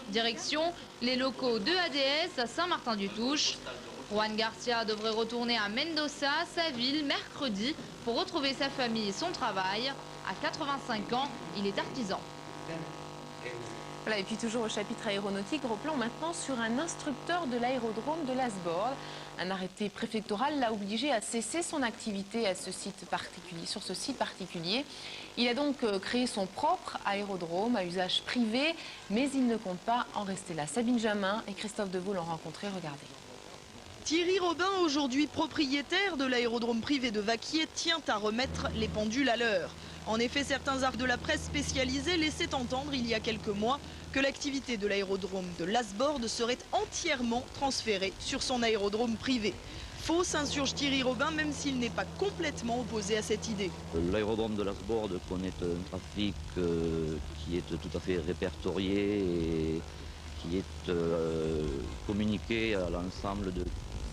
Direction les locaux de ADS à Saint-Martin-du-Touche. Juan Garcia devrait retourner à Mendoza, sa ville, mercredi pour retrouver sa famille et son travail. À 85 ans, il est artisan. Voilà, et puis toujours au chapitre aéronautique, gros plan maintenant sur un instructeur de l'aérodrome de Lasbordes. Un arrêté préfectoral l'a obligé à cesser son activité à ce site particulier, sur ce site particulier. Il a donc créé son propre aérodrome à usage privé, mais il ne compte pas en rester là. Sabine Jamin et Christophe Deveau l'ont rencontré, regardez. Thierry Robin, aujourd'hui propriétaire de l'aérodrome privé de Vaquier, tient à remettre les pendules à l'heure. En effet, certains articles de la presse spécialisée laissaient entendre il y a quelques mois que l'activité de l'aérodrome de Lasbordes serait entièrement transférée sur son aérodrome privé. Faux, s'insurge Thierry Robin, même s'il n'est pas complètement opposé à cette idée. L'aérodrome de Lasbordes connaît un trafic qui est tout à fait répertorié et qui est communiqué à l'ensemble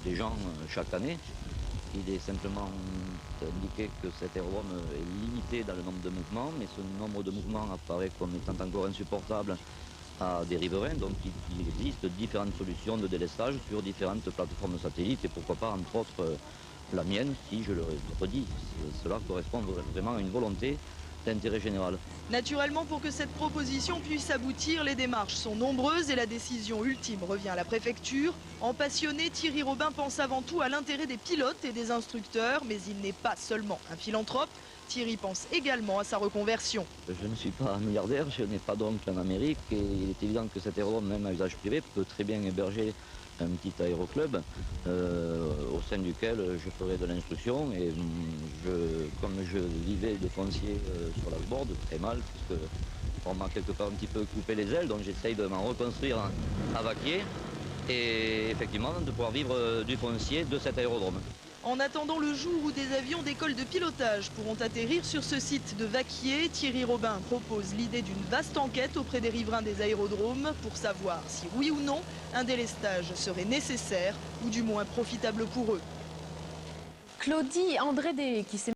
des gens chaque année. Il est simplement indiqué que cet aérodrome est limité dans le nombre de mouvements, mais ce nombre de mouvements apparaît comme étant encore insupportable à des riverains. Donc il existe différentes solutions de délestage sur différentes plateformes satellites et pourquoi pas entre autres la mienne, qui, je le redis, cela correspond vraiment à une volonté d'intérêt général. Naturellement, pour que cette proposition puisse aboutir, les démarches sont nombreuses et la décision ultime revient à la préfecture. En passionné, Thierry Robin pense avant tout à l'intérêt des pilotes et des instructeurs, mais il n'est pas seulement un philanthrope. Thierry pense également à sa reconversion. Je ne suis pas un milliardaire, je n'ai pas d'oncle en Amérique et il est évident que cet aérodrome, même à usage privé, peut très bien héberger un petit aéroclub au sein duquel je ferai de l'instruction et comme je vivais de foncier sur Lasbordes, très mal puisque on m'a quelque part un petit peu coupé les ailes, donc j'essaye de m'en reconstruire à Vaquier et effectivement de pouvoir vivre du foncier de cet aérodrome. En attendant le jour où des avions d'école de pilotage pourront atterrir sur ce site de Vaquier, Thierry Robin propose l'idée d'une vaste enquête auprès des riverains des aérodromes pour savoir si oui ou non un délestage serait nécessaire ou du moins profitable pour eux. Claudie André qui s'est